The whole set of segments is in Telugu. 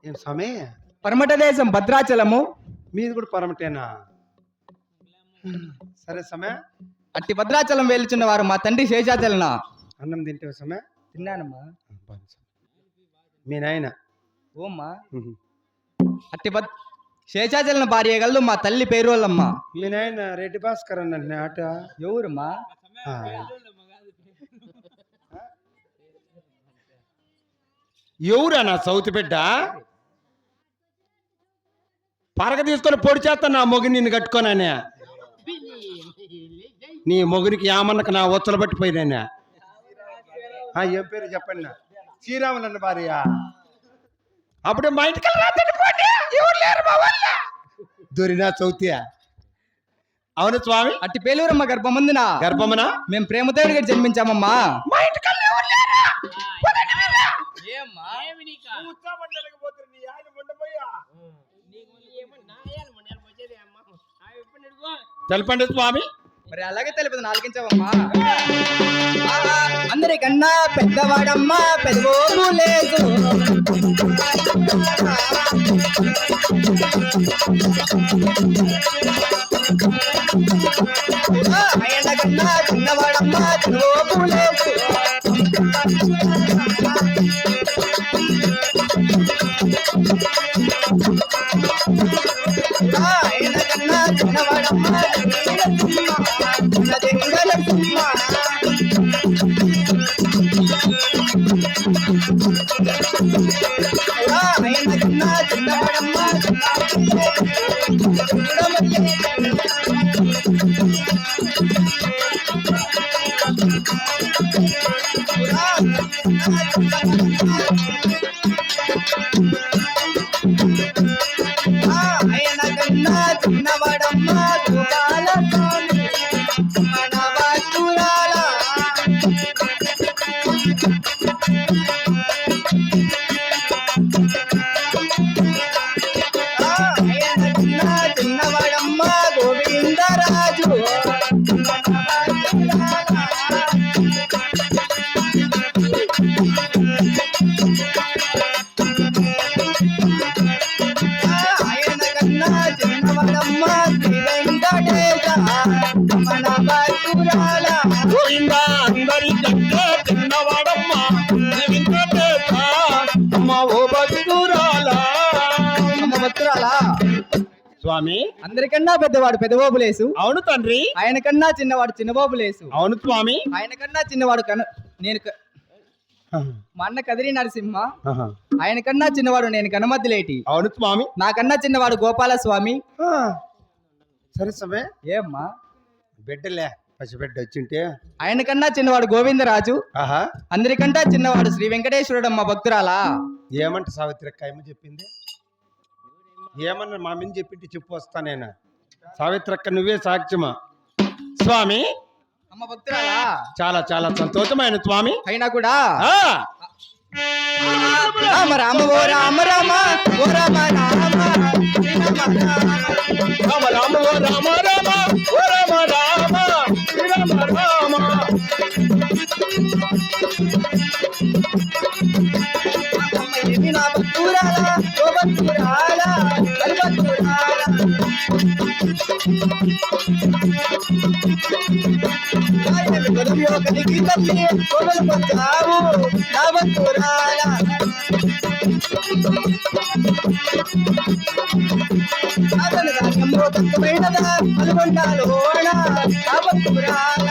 ఏం స్వామి? పరమట దేశం భద్రాచలము. మీది కూడా పరమటేనా? సరే సమయ. అట్టి భద్రాచలం వెళ్తున్న వారు మా తండ్రి శేషాచలన. అన్నం తింటే సమయ? తిన్నానమ్మా. మీ నాయన? ఓమ్మా. అట్టి శేషాచలన భార్య గలదు మా తల్లి పేరు వాళ్ళమ్మ. మీ నాయన రెడ్డి భాస్కర్ అన్న ఆట ఎవరమ్మా? ఎవరా నా సౌతి బిడ్డ? పరగ తీసుకొని పొడి చేస్తా నా మొగిని నిన్ను కట్టుకోనానే. నీ మొగునికి ఏమన్నకు నా ఒచ్చలు పట్టిపోయినా. ఏం పేరు చెప్పండి నా? శ్రీరాములన్న భార్య. అప్పుడు మా ఇంటికి దొరినా చౌతి. అవును స్వామి. అట్టి పేలూరమ్మ గర్భమందున గర్భమునా మేము ప్రేమతో జన్మించామమ్మా. మా ఇంటికి తెలపండి స్వామి. మరి అలాగే తెలిపదు నాలుగించావమ్మా. అందరికన్నా పెద్దవాడమ్మా పెద్దోడు లేదు. ఆయన కన్నా చిన్నవాడమ్మా పెద్దోడు లేదు. ఆయన కన్నా చిన్నవాడమ్మా ఆయన కన్నా చిన్నవాడమ్మా గోపాల మన వాసురాల. ఆయన కన్నా చిన్నవాడమ్మా గోవిందరాజు మన వాసురాల. ఆయన కన్నా చిన్నవాడమ్మా శ్రీ వెంకటేశ మన వాసురాల. గోవిందా అందరికంటే చిన్నవాడమ్మా వెంకటేశ అమ్మ ఓ భక్తురాలా. అమ్మ భక్తురాలా. స్వామి అందరికన్నా పెద్దవాడు పెద్దబాబులేసు. అవును తండ్రి. ఆయన కన్నా చిన్నవాడు చిన్నబాబులేసు. అవును స్వామి. ఆయన కన్నా చిన్నవాడు నేను మా అన్న కదిరి నరసింహ. ఆయన కన్నా చిన్నవాడు నేను కనమద్దిలేటి. అవును స్వామి. నాకన్నా చిన్నవాడు గోపాల స్వామి. సరే సమయ. ఏమ్మా? బిడ్డలే పసిబిడ్డ వచ్చింటే. ఆయన కన్నా చిన్నవాడు గోవిందరాజు. అందరికంటా చిన్నవాడు శ్రీ వెంకటేశ్వరుడు అమ్మ భక్తురాలా. ఏమంట సావిత్రక్క ఏమో చెప్పింది? ఏమన్నా మా మీద చెప్పింటే చెప్పు వస్తా నేను. సావిత్రక్క నువ్వే సాక్ష్యమా స్వామి. అమ్మ భక్తురాలా. చాలా చాలా సంతోషమైన స్వామి. అయినా కూడా రామ రామ ఓ రామ రామ ఓ రామ రామ రామ రామ ఓ రామ రామ ఓ రామ రామ రామ రామ. ఏమి నా భక్తురాలా ఓ భక్తురాలా భక్తురాలా. కలిగి తల్లి కొడలు పొందావు నా భక్తురాల. అతని రాజ్యంలో తక్కువైనదా అనుకుంటాలోన నా భక్తురాల.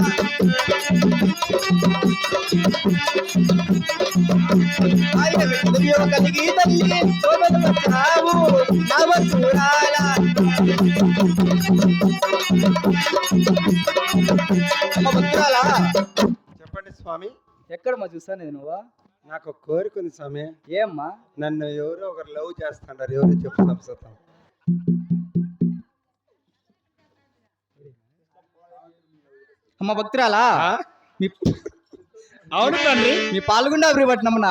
ఆయన విడుదల కలిగి తల్లి కొడలు పొందావు నా భక్తురాల. అమ్మ భక్తురాలా. చెప్పండి స్వామి. ఎక్కడమ్మా చూస్తాను నువ్వు? నాకు కోరిక ఉంది స్వామి. ఏమ్మా? నన్ను ఎవరో ఒకరు లవ్ చేస్తున్నారు. ఎవరో చెప్పు సంసతం. అమ్మ భక్తురాలా. అవును తండ్రి. మీ పాల్గొండ పట్నమున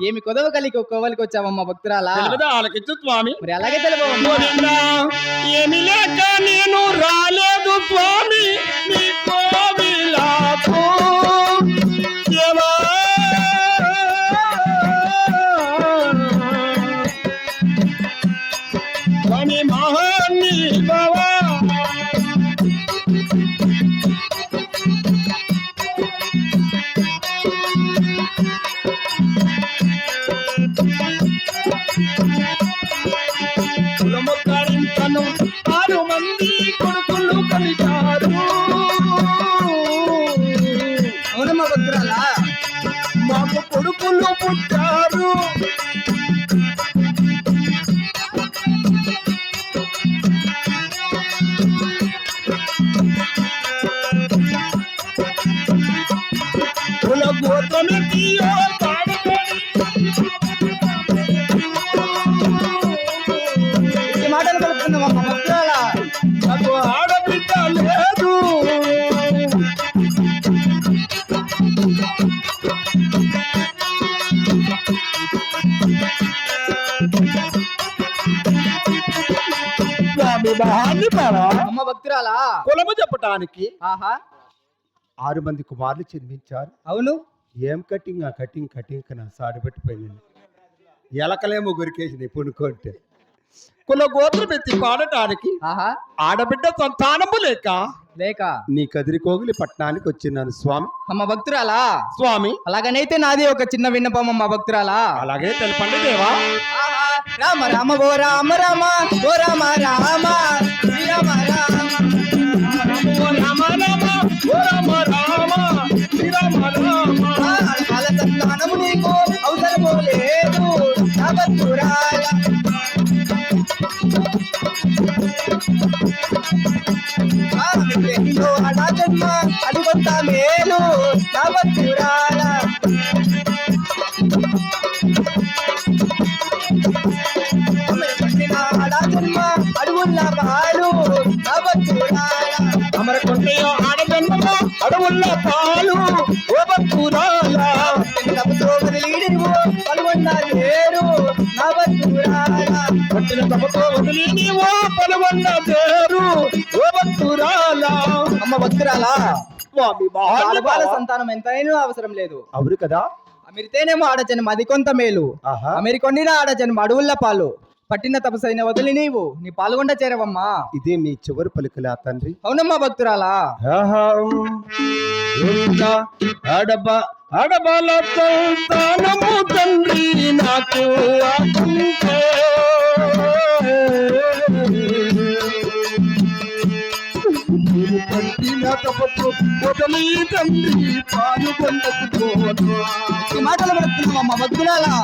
ఏమి కొదవ కలిగి కోవలికి వచ్చావమ్మా భక్తురాలా. ఆలకించు స్వామి. మరి అలాగే తెలియదు. ఏమి లేక నేను రాలేదు స్వామి నీ కోవిలకు. మహాన్ని బావా కులముకారింతను 6 మంది కొడుకులు కలిగారు. అవునమ్మా భక్తురాలా, మాకు కొడుకులు పుట్టారు. కుల గోత్రమెత్తియో ఈ మాటలు కలుపుతున్నామమ్మా భక్తురాలా. నాకు ఆడబిడ్డ లేదు. స్వామి మహాన్ని బావా అమ్మ భక్తురాలా, కులము చెప్పటానికి ఆహా 6 మంది కుమారులు జన్మించారు. అవును. ఏం కటింగ్ ఆ కటింగ్ కటింగ్ నా సాడు పెట్టిపోయింది. ఎలకలేమో గురికేసింది పునుకుంటే. కుల గోత్రం ఎత్తి పాడటానికి ఆహా ఆడబిడ్డ సంతానము లేక లేక నీ కదిరి కోగిలి పట్టణానికి వచ్చినాను స్వామి. అమ్మ భక్తురాలా, స్వామి అలాగనైతే నాది ఒక చిన్న విన్నపం అమ్మ భక్తురాలా. అలాగే తెలపండి దేవా. ఆహా, రామ రామ ఓ రామ రామ ఓ రామ రామ శ్రీరామ రామ ఓ రామ రామ ఓ రామ రామ శ్రీరామ రామ. వాళ్ళ సంతానము నీకు అవసరము లేదు నా భక్తురాలా. అడా జన్మ అది కొంత మేలు నా భక్తురాలా. అడా జన్మ అడుగుల పాలు నా భక్తురాలా. అమర కొండయో ఆడజన్మలో అడవుల్ల పాలు ఓ భక్తురాలా. తప్పుతో వదిలి పలువన్న లేరు నా భక్తురాలా. పట్టిన తమతో వదిలి నీవో పలువన్న పేరు ఓ భక్తురాలా. అమ్మ భక్తురాలా, స్వామి మహాన్ని ఆడవాళ్ళ బావా. సంతానం ఎంతైనా అవసరం లేదు. అవును కదా. అమిరితేనేమో ఆడజన్మ అది కొంత మేలు. ఆహా అమెరికొండిన ఆడజన్మ అడవుల పాలు. పట్టిన తపసైన వదిలి నీవు నీ పాల్గొండ చేరవమ్మా. ఇదే మీ చివరి పలుకులా తండ్రి. అవునమ్మా భక్తురాలా. అడబల సంతానము తండ్రి నాకు ఆకుంటే. మీరు పట్టిన తపతో వదలి తండ్రి పాల్గొండకు. ఈ మాటలు పడుతున్నామమ్మా భక్తురాలా.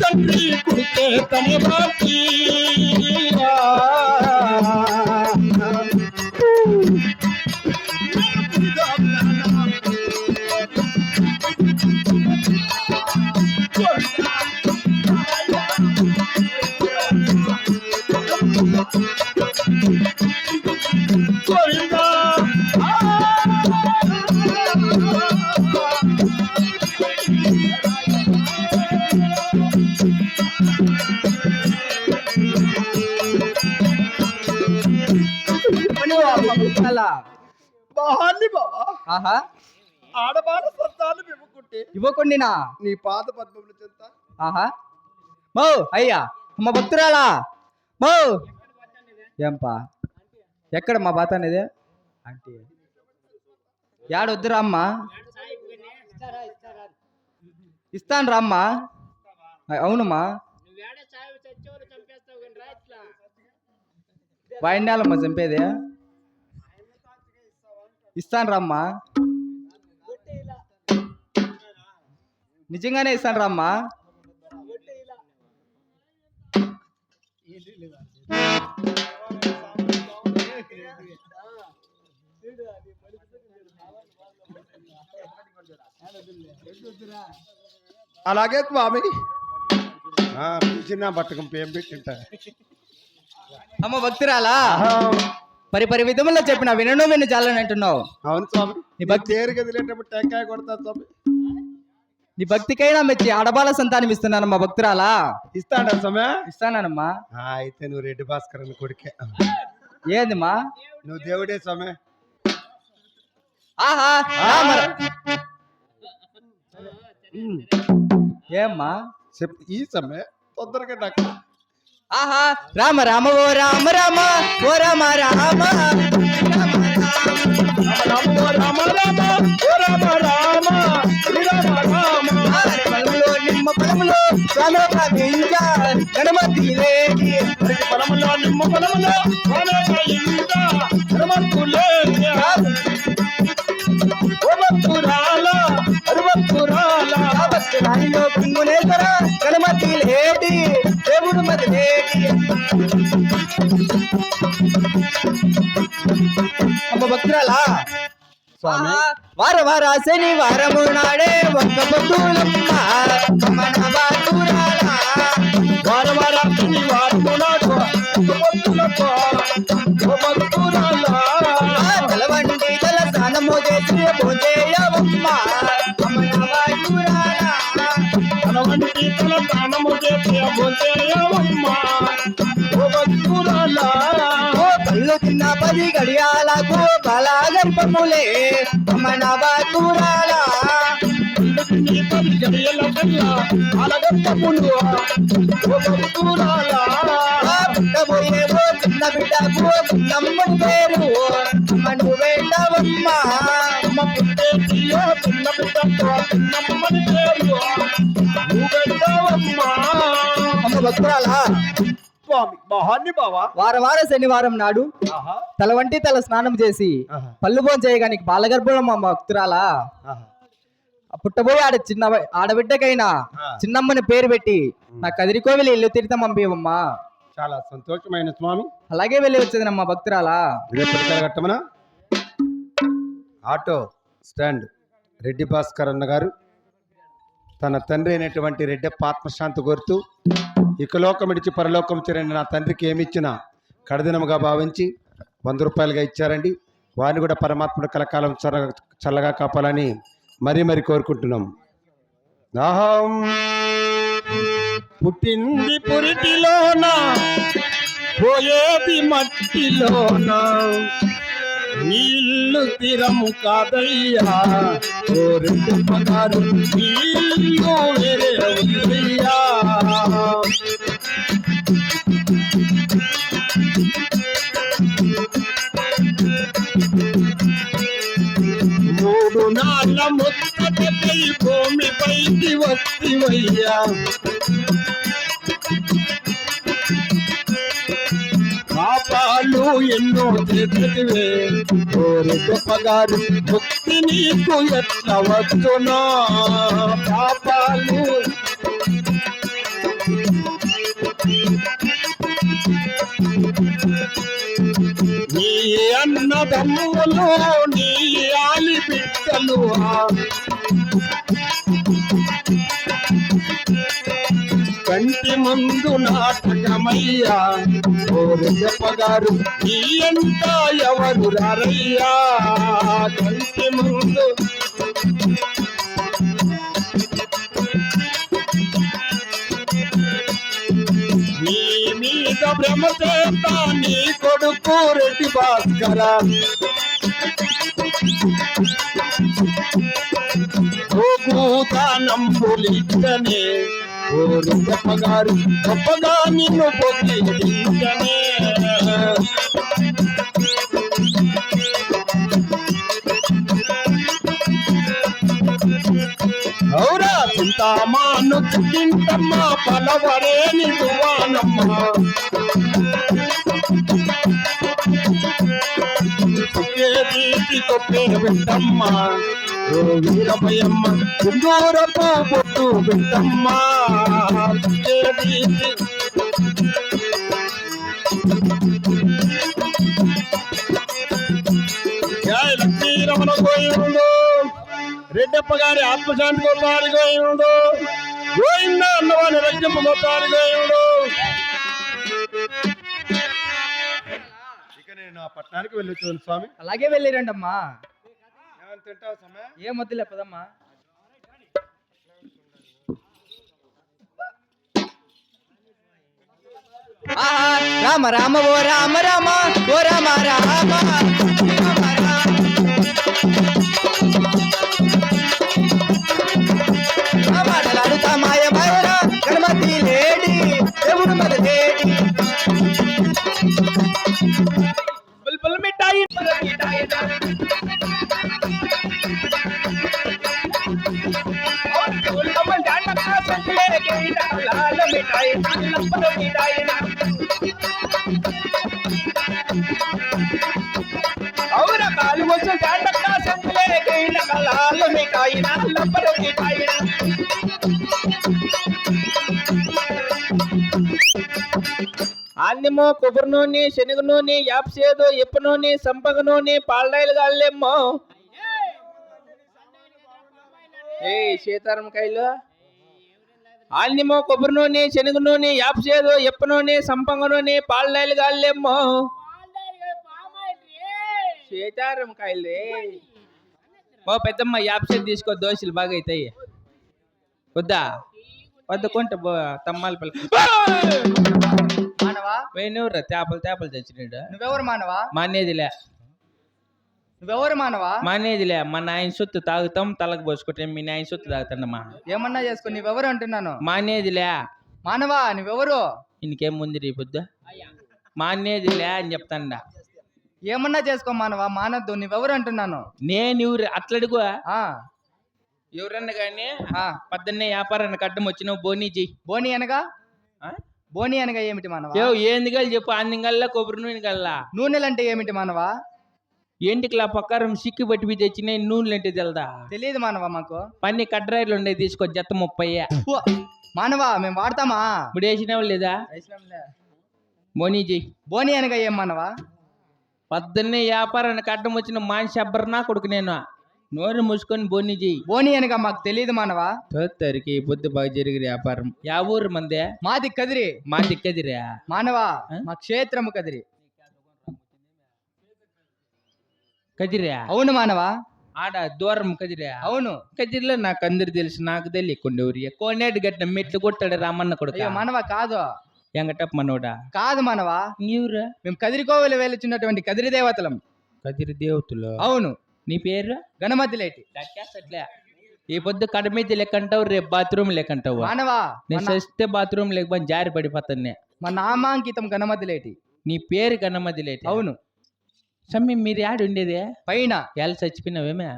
తండ్రి కుడితే తన బాకి భక్తురాలా. మహాన్ని బావా. ఆహా ఆడవాళ్ళ సంతానం ఇవ్వకుంటే ఇవ్వకుండినా నీ పాద పద్మముల చెంత ఆహా మో అయ్యా అమ్మ భక్తురాలా. మో ఏంపా ఎక్కడ మా బాత అనేది అంటే యాడొద్దురా అమ్మా. ఇస్తాను రామ్మా. అవునమ్మా వాయినాలమ్మా చంపేది. ఇస్తాను రమ్మా, నిజంగానే ఇస్తాను రమ్మా. అలాగే స్వామి. చిన్న బతుకం ఏం పెట్టింటా అమ్మ భక్తురాలా పరి విధముల్లో చెప్పిన వినను విను చాలని అంటున్నావు. అవును స్వామి. నీ భక్తి తేరు గదిలేటప్పుడు టెంకాయ కొడతా స్వామి. నీ భక్తికైనా మెచ్చి ఆడబాల సంతానం ఇస్తున్నానమ్మా భక్తురాలా. ఇస్తాడా స్వామి? ఇస్తానమ్మా. అయితే నువ్వు రెడ్డి భాస్కర్ అని కొడుకే. ఏందిమా? నువ్వు దేవుడే స్వామి. ఆహా ఏమ్మా చెప్పు ఈ సమయ తొందరగా నాకు. ఆహా రామ రామ ఓ రామ రామ ఓ రామ రామ పొలంలో నిమ్మ పొలంలో గణమతి లేడి పొలంలో నిమ్మ పొలంలో గణమతి లేడి దేవుడు మది లేడి. అమ్మ భక్తురాలా స్వామి. వార వార శనివారము నాడే ఒక్క పొద్దులమ్మ మన భక్తురాలా. వార వార శనివారము నాడు తలవండి తల స్నానము చేసి భోజేయవమ్మ మన భక్తురాలా. తలవంటి తల స్నానము చేసి భోజేయవమ్మ కళ్ళు తిన్న 10 గడియాలకు బలా గర్భములే మన భక్తురాలా. పుట్టబోయేవో చిన్న బిడ్డకు నమ్మడి పేరు మను వేటవమ్మ. చిన్న బిడ్డకు నమ్మడి పేరు అమ్మ భక్తురాలా స్వామి. మహాన్ని బావా వార వార శనివారం నాడు తల వంటి తల స్నానం చేసి పళ్ళు భోజనం చేయగానికి బాలగర్భం అమ్మ భక్తురాలా. పుట్టబోయి ఆడబిడ్డకైనా చిన్నమ్మని పేరు పెట్టి నా కదిరికోవిలి ఇల్లు తీర్థం పంపివమ్మా. చాలా సంతోషమైన స్వామి. అలాగే వెళ్ళి వచ్చేదనమ్మా భక్తురాలా. కట్టమనా ఆటో స్టాండ్ రెడ్డి భాస్కర్ అన్న గారు తన తండ్రి అయినటువంటి రెడ్డప్ప ఆత్మశాంతి కోరుతూ ఇకలోకం ఇడిచి పరలోకం చేరండి నా తండ్రికి ఏమిచ్చినా కడదినముగా భావించి 100 రూపాయలుగా ఇచ్చారండి. వారిని కూడా పరమాత్ముడు కలకాలం చల్లగా కాపాలని మరీ కోరుకుంటున్నాం. అహం పుట్టింది పురిటిలోన పోయేది మట్టిలోన నీళ్ళు తీరము కాదయ్యా ఓ రెండు పగారు నీళ్ళు వేరే ఉందయ్యా. మూడు నాళ్ళ ముత్తకై భూమిపైకి వస్తివయ్యా. పాపాలు ఎన్నో చేతివే ఓరి గొప్పగారు ముక్తి నీకు ఎట్లా వచ్చునా. పాపాలు నీ అన్నదమ్ములు నీ ఆలి బిడ్డలు కంటి ముందు నాటకమయ్యా ఓరు చెప్పగారు నీ ఎంత ఎవరు రారయ్యా. కంటి ముందు నీ మీద భ్రమ చేత నీ కొడుకు రెడ్డి భాస్కర నంబులిచ్చనే ఓరు గొప్పగారు గొప్పగా నిన్ను పొగిడించనే. ఔరా చింతామాను చింతమ్మ పలవరేని దువానమ్మ తొప్పే బిడ్డమ్మ ఓ వీరభయమ్మ కుందూరపు బొట్టు బిడ్డమ్మ. జయ లక్ష్మీ రమణ గోవిందుడు రెడ్డప్ప గారి ఆత్మశాంతి గోపారి గోవిందుడు గోవింద అన్నవాని రక్షింపు గోపారి గోవిందుడు. ఇక నేను ఆ పట్టణానికి వెళ్ళొచ్చాను స్వామి. అలాగే వెళ్ళిరండమ్మా. ఏమైనా తింటావు సమయ? ఏం వద్దులే పదమ్మా. రామ రామ ఓ రామ రామ ఓ రామ రామ మాటలాడుతా మాయ భైర గణపతి లేడి దేవుడు మరి లేడి బుల్బుల్ మిఠాయి అన్నెమ్మో కొబ్బరి నూనె శనగ నూనె యాప్సేదో ఇప్ప నూనె సంపగ నూనె పాలడాయిలు కాళ్ళేమ్మో ఏ సీతారామ కాయలు అన్నెమ్మో కొబ్బరి నూనె శనగ నూనె యాప్సేదో ఇప్ప నూనె సంపంగ నూనె పాలడాయిలు కాళ్ళేమ్మో సీతారామ కాయలు ఓ పెద్దమ్మ యాప్సేది తీసుకో దోశలు బాగా అవుతాయి వద్దా వద్ద కొంట తమ్మాలి పిల్ల మానవా పోయినవురా తేపలు తెచ్చినాడు నువ్వెవరు మానవా? మానేదిలే నువ్వెవరు మానవా? మానేదిలే మా నాయన సొత్తు తాగుతాం తలకు పోసుకుంటే మీ నాయన సొత్తు తాగుతాడమ్మా ఏమన్నా చేసుకో, నువ్వెవరు అంటున్నాను. మానేదిలే మానవా నువ్వెవరు? ఇంకేం ముందు రీ పొద్దు మానేదిలే అని చెప్తాండా. ఏమన్నా చేసుకో మానవా, మానద్దు. నువ్వెవరు అంటున్నాను. నేను ఎవరు అట్లడుగు ఆ ఎవరన్నా కానీ ఆ పొద్దున్నే వ్యాపారాన్ని కట్టం వచ్చినావు బోనీ చెయ్యి. బోని అనగా బోని అనగా ఏమిటి మానవా? ఏంది గల్లా చెప్పు అన్నిగల్లా కొబ్బరి నూనె గల్లా నూనెలంటే ఏమిటి మానవా? ఏంటికిలా పక్కారం సిక్కి పట్టి తెచ్చినాయి నూనెలు అంటే తెలదా? తెలియదు మానవా మాకు. పన్ని కడ్రాయిలు ఉండే తీసుకో జత 30. ఉవ్వ, మానవా మేము వాడతామా? ఇప్పుడు వేసినావు లేదా బోనీ చెయ్యి. బోని అనగా ఏం మానవా? పొద్దున్నే వ్యాపారాన్ని కట్టం వచ్చిన మనిషి అబ్బరు నా కొడుకు నేను నోరు మూసుకొని బోని చెయ్యి. బోని అనగా మాకు తెలియదు మానవా. తోత్తరికి పొద్దు బాగా జరిగిన వ్యాపారం. యా ఊరు మందే? మాది కదిరి. మా దిక్కదిరా మానవా మా క్షేత్రము కదిరి. కదిరా? అవును మానవా. ఆడ దూరం కదిరా? అవును. కదిరిలో నాకు అందరు తెలుసు, నాకు తెలియకుండా ఊరి కోనేటి గడ్డ మెట్లు కొట్టాడు రామన్న కొడుకు. అయ్యో మానవా కాదు. ఎంగటప్ప మనోడా? కాదు మానవా. ఎవరు? మేము కదిరికోవలు వెలుచున్నటువంటి కదిరి దేవతలం. కదిరి దేవతలు? అవును. నీ పేరు? గణమతిలేటి. ఈ పొద్దు కడమీది లెక్కంటావు, రేపు బాత్రూమ్ లెక్కంటావు. మానవా నేను సస్తే బాత్రూమ్ లేకపోతే జారి పడిపోతానే. మా నామాంకితం గణమతిలేటి. నీ పేరు గణమతిలేటి? అవును. సమ్మె మీరు యాడు ఉండేదే? పైన. ఎలా చచ్చిపోయినావేమే?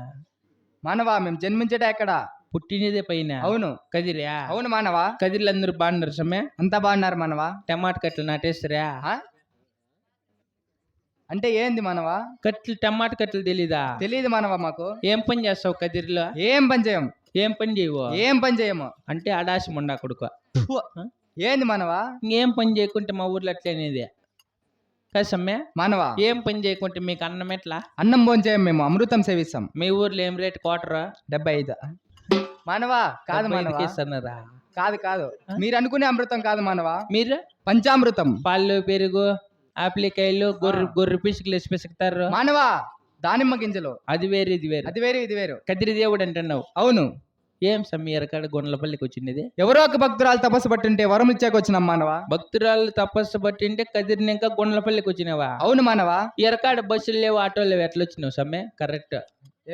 మానవా మేము జన్మించట ఎక్కడ? పుట్టినదే పైన. అవును. కదిరా? అవును మానవా. కదిరిలో అందరూ బాగున్నారు సమ్మె? అంతా బాగున్నారు మానవా. టమాటా కట్టలు నాటేస్తారా? అంటే ఏంది మానవా? కట్లు టమాటా కట్టలు తెలీదా? తెలియదు మానవా మాకు. ఏం పని చేస్తావు కదిరిలో? ఏం పని చేయం. ఏం పని చేయవు? ఏం పని చేయము. అంటే అడాసి మొండా కొడుకు. ఏంది మానవా? ఇంకేం పని చేయకుంటే మా ఊర్లో అట్లేనేది కసమ్మే. మానవా ఏం పని చేయకుంటే మీకు అన్నం ఎట్లా? అన్నం భోంచేయం, మేము అమృతం సేవిస్తాం. మీ ఊర్లో ఏం రేటు? క్వార్టరా? 75. మానవా కాదు మానవా. ఇస్తున్నారా? కాదు కాదు, మీరు అనుకునే అమృతం కాదు మానవా. మీరు పంచామృతం. పాలు పెరుగు ఆపిలికాయలు గొర్రె పిసుకులు వేసి పిసుకుతారు మానవా. దానిమ్మ గింజలు. అది వేరు ఇది వేరు. అది వేరు ఇది వేరు. కదిరి దేవుడు అంటున్నావు? అవును. ఏం సమ్మీర కాడ గొండ్లపల్లికి వచ్చింది? ఎవరో ఒక భక్తురాలు తపస్సు పట్టుంటే వరం ఇచ్చాక వచ్చినాం మానవా. భక్తురాలు తపస్సు పట్టింటే కదిరిని ఇంకా గొండ్లపల్లికి వచ్చినావా? అవును మానవా. ఎరకాడ బస్సులు లేవు, ఆటోలు లేవు, ఎట్లా వచ్చినావు సమ్మె? కరెక్ట్.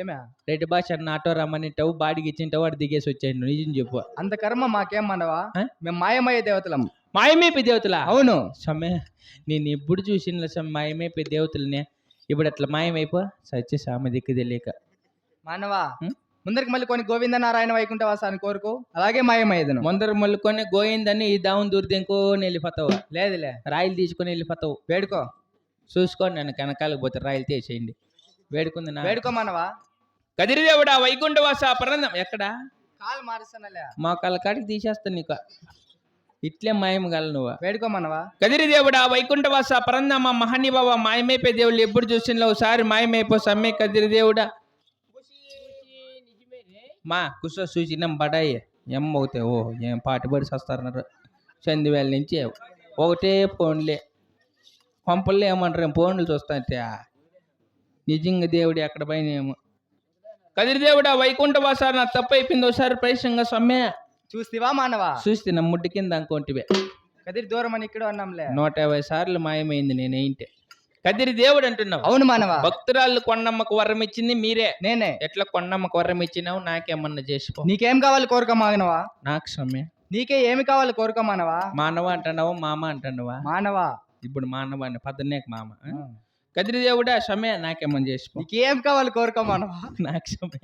ఏమే రెడ్డి భాష అన్న ఆటో రమ్మనింటావు, బాడికి ఇచ్చింటావు, వాడు దిగేసి వచ్చాను. నిజం చెప్పు. అంత కర్మ మాకేం మానవా. మేము మాయమయ్య దేవతలం. మాయమేపి దేవతలా? అవును. సమ్మె నేను ఎప్పుడు చూసిన మాయమేపి దేవతలనే, ఇప్పుడు అట్లా మాయమైపో సచ్చి సామె దిక్కు తెలియక. మానవా ముందరికి మళ్ళీ కొన్ని గోవింద నారాయణ వైకుంఠవాసాన్ని కోరుకో, అలాగే మాయమయ్యదను. ముందర మళ్ళీ గోయిందని ఈ దావుని దూరదేంకో వెళ్ళిపోతావు. లేదులే, రాయిలు తీసుకొని వెళ్ళిపోతావు. వేడుకో. చూసుకోండి నన్ను వెనకాలకు పోతే రాయిలు తీసేయండి. వేడుకుంది నా వేడుకో మానవా. కదిరిదేవుడా వైకుంఠవాస పరందం ఎక్కడా? కాలు మారుస్తానలే. మా కళ్ళ కాడికి తీసేస్తాను నీకు. ఇట్లే మాయమగల నువ్వు వేడుకో మనవా. కదిరి దేవుడా వైకుంఠవాస పరందమ్మ మహానిభావ మాయమైపోయి దేవుళ్ళు ఎప్పుడు చూసినా ఒకసారి మాయమైపో సమ్మె కదిరి దేవుడా మా కుస చూసినాం బడాయి ఎమ్మ అవుతాయి. ఓ ఏం పాటుపడి వస్తారన్నారు చందివేల నుంచి ఒకటే ఫోన్లే పంపల్లో ఏమంటారు ఫోన్లు చూస్తాంటే నిజంగా దేవుడు ఎక్కడ పైన ఏమో కదిరి దేవుడా వైకుంఠవాస నా తప్పు అయిపోయింది ఒకసారి ప్రవేశంగా సమ్మె చూస్తివా మానవా. చూస్తే నా ముడ్డు కింద అనుకోంటివే కదిరి దూరం అని ఇక్కడ అన్నాంలే. 150 సార్లు మాయమైంది నేనేంటే కదిరి దేవుడు అంటున్నావు. అవును మానవా. భక్తురాళ్ళు కొండమ్మకు వరం ఇచ్చింది మీరే. నేనే. ఎట్లా కొండమ్మకు వరం ఇచ్చినావు నాకేమన్నా చేసిపో. నీకేం కావాలి కోరుకో మానవా. నాకు సమ్మె నీకే ఏమి కావాలి కోరుకో మానవా. మానవ అంటున్నావా మామ అంటున్నావా. మానవా ఇప్పుడు మానవ అని పద్దనేక మామ కదిరి దేవుడా సమ్మె నాకేమన్నా చేసిపో. నీకేం కావాలి కోరుకో మానవా. నాకు సమ్మె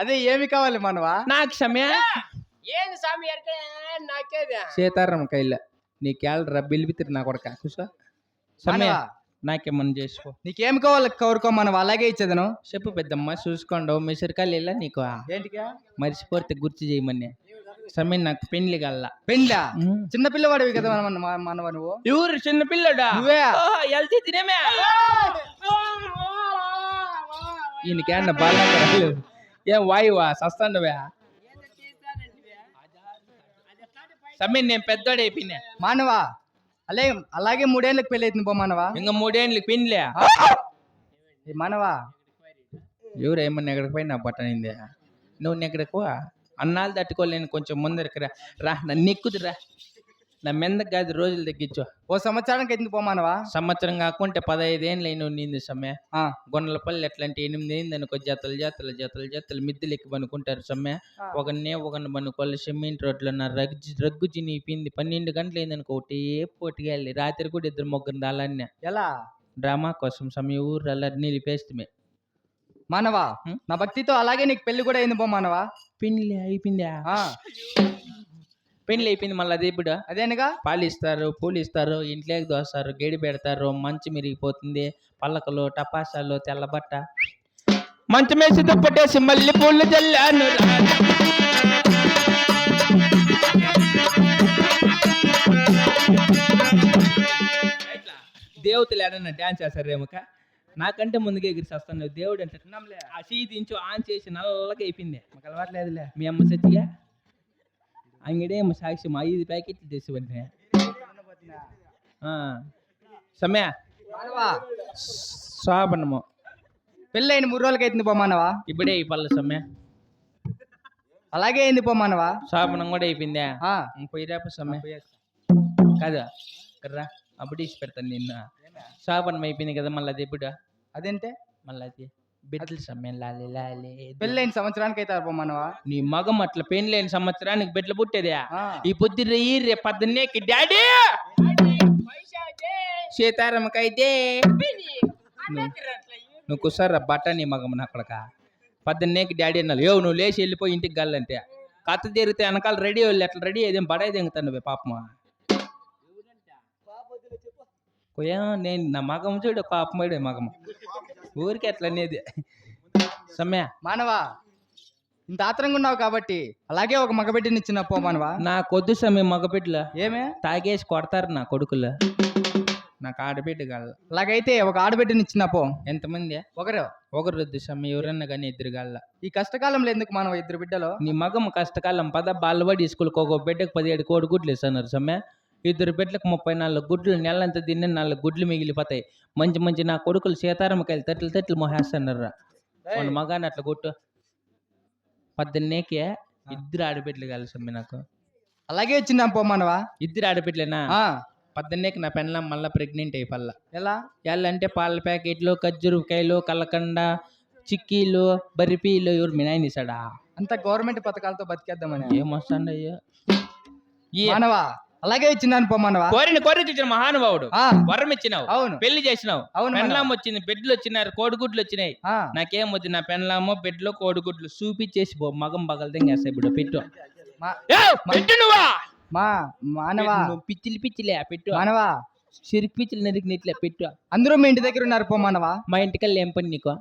అదే ఏమి కావాలి మానవా. నాకు సమ్మె సీతారాం కైల నీ క్యాలరా బిల్బితిరి నా కొడక కుసా సమ్మె మానవా, నాకేమన్నా చేసుకో. నీకేం కావాలి కోరుకో మనవా. అలాగే ఇచ్చేదను. చెప్పు పెద్దమ్మ చూసుకోండు మిసరికాయలు ఇలా నీకు ఏంటికా మర్చిపోతే గుర్తు చేయమని సమయం నాకు పెళ్లి గల్లా. పెండ్లా చిన్న పిల్లవాడివి కదా మనవ నువ్వు. ఎవరు చిన్న పిల్లడా నువ్వే. వెళ్తే తినేమే ఈయనకేమన్నా బాగా ఏం వాయువా సస్తాండవే సమయం నేను పెద్దోడు అయిపోయినా మానవా. అలాగే అలాగే 3 ఏళ్ళకి పెళ్లి అవుతుంది పో మానవా. ఇంకా 3 ఏళ్ళకి పెళ్ళి మానవా. ఎవరు ఏమన్నా ఎక్కడికి పోయి నా బట్టనిందే నువ్వు నెక్కడకు అన్నాళ్ళు తట్టుకోలేను కొంచెం ముందరికి రా రా నన్ను ఎక్కుదురా నా మెందకు కాదు రోజులు తగ్గించు. ఓ సంవత్సరానికి ఎత్తుకు పో మానవా. సంవత్సరం కాకుంటే 15 ఏళ్ళు అయిన నింది సమ్మె. ఆ, గొన్నలపల్లి ఎట్లంటే 8 అయింది అనుకో జతలు జతలు జతలు జతలు మిద్దెలు ఎక్కి పనుకుంటారు సమ్మె. ఒకరినే పనుకోవాలి సిమెంట్ రోడ్లో నా రగ్గు చినిపింది 12 గంటలు అయింది అనుకో ఒకటి పోటీగా వెళ్ళి రాత్రి కూడా 2 ముగ్గురు దాలన్నా ఎలా డ్రామా కోసం సమయ ఊర్రల్లా నిలిపేస్తే మానవా. నా భక్తితో అలాగే నీకు పెళ్లి కూడా అయింది పో మానవా. పెళ్ళి అయిపోయిందా ఆ, పెళ్ళి అయిపోయింది మళ్ళీ అది ఇప్పుడు అదేనగా. పాలు ఇస్తారు పూలు ఇస్తారు ఇంట్లోకి దోస్తారు గేడి పెడతారు మంచు మిరిగిపోతుంది పల్లకలు టపాసాలు తెల్లబట్ట మంచు మేసి దుప్పటేసి మళ్ళీ పూలు జల్లాను దేవతలు ఏడన్నా డ్యాన్స్ చేస్తారేమక నాకంటే ముందుగా ఎగిరిసేస్తాను దేవుడు అంటే ఆ సీదించు ఆన్ చేసి నల్లగా అయిపోయింది మాకు అలవాట్లేదులే. మీ అమ్మ సచ్చిగా అంగడేమో సాక్షి 5 ప్యాకెట్లు తెచ్చివన్నీ సమయ మానవా. శోభనము పెళ్ళి అయిన 3 రోజులకి అవుతుంది పో మానవా. ఇప్పుడే ఈ పళ్ళ సమయ అలాగే అయింది పో మానవా. శోభనం కూడా అయిపోయిందా ఆ, పోయి రేపు సమయ కాదా కర్రా అప్పుడు ఇచ్చి పెడతాను నిన్న శోభనం అయిపోయింది కదా మళ్ళీ అది ఎప్పుడు అదేంటే మళ్ళీ అది బిడ్డల సమయం లాలి లాలి పెళ్ళి అయిన సంవత్సరానికి అవుతారు పో మానవా. నీ మగం అట్లా పెయిన్ లేని సంవత్సరానికి బిడ్డలు పుట్టేదే ఆ, ఈ పొద్దు రే పద్దన్నేకి డాడీ సీతారామకైతే నువ్వు కుసారా బట్టాని మగం అక్కడక పద్దన్నేకి డాడీ అన్నాడు నువ్వు లేచి వెళ్ళిపోయి ఇంటికి గల్లంటే కథ జరిగితే వెనకాల రెడీ వాళ్ళు ఎట్లా రెడీ అయ్యేదేం బడాయి దింగుతాను పాపమా కొయ్యా నేను నా మగం చూడు పాపమాడే మగం ఊరికి ఎట్లా అనేది సమ్య మానవా. ఇంత ఆత్రంగా ఉన్నావు కాబట్టి అలాగే ఒక మగబిడ్డని ఇచ్చిన పో మానవా. నా కొద్ది సమయం మగబిడ్డలు ఏమే తాగేసి కొడతారు నా కొడుకులు నాకు ఆడబిడ్డ కాదు అలాగైతే ఒక ఆడబిడ్డని ఇచ్చిన పో. ఎంతమంది ఒకరు ఒకరు వద్దు సమయం ఎవరన్నా కానీ ఇద్దరు గాళ్ళ ఈ కష్టకాలంలో ఎందుకు మానవ 2 బిడ్డలు. నీ మగం కష్టకాలం బాలబడి స్కూల్కి ఒక బిడ్డకు 17 కోడి గుడ్లు ఇస్తున్నారు సమ్మె 2 బిడ్డలకు 34 గుడ్లు నెలంతా తిన్న 4 గుడ్లు మిగిలిపోతాయి మంచి మంచి నా కొడుకులు సీతారామకాయలు తట్లు మొహేస్తున్నారు మన మగాన్ని అట్లా కొట్టు 18 2 ఆడబిడ్డలు కాదు సమ్మె నాకు అలాగే ఇచ్చిందాం పో మానవా. 2 ఆడబిడ్డలేనా ఆ, 18 నా పెళ్ళం మళ్ళీ ప్రెగ్నెంట్ అయిపోల్లా ఎలా అంటే పాల ప్యాకెట్లు ఖర్జూరకాయలు కలకండ చిక్కీలు బర్ఫీలు ఎవరు మీ నాయన ఇస్తాడా అంత గవర్నమెంట్ పథకాలతో బతికేద్దామని. ఏమొస్తాడయ్యా మానవా. అలాగే ఇచ్చిందాను పో మానవా. కోరిక ఇచ్చిన మహానుభావుడు ఆ, వరం ఇచ్చినావు అవును పెళ్లి చేసినావు అవును పెన్లాం వచ్చింది బెడ్లు వచ్చినారు కోడిగుడ్లు వచ్చినాయి ఆ, నాకేం వద్దు నా పెన్లాము బెడ్లో కోడిగుడ్లు చూపించేసి పో మగం బగలదంగేస్తా ఇప్పుడు పెట్టు మా- పెట్టు నువ్వా మా మానవా. నువ్వు పిచ్చిలే పెట్టు మానవా. సిరికి పిచ్చిలు నరికినట్లే పెట్టు అందరూ మీ ఇంటి దగ్గర ఉన్నారు పో మానవా. మా ఇంటికల్లా ఏం పని నీకు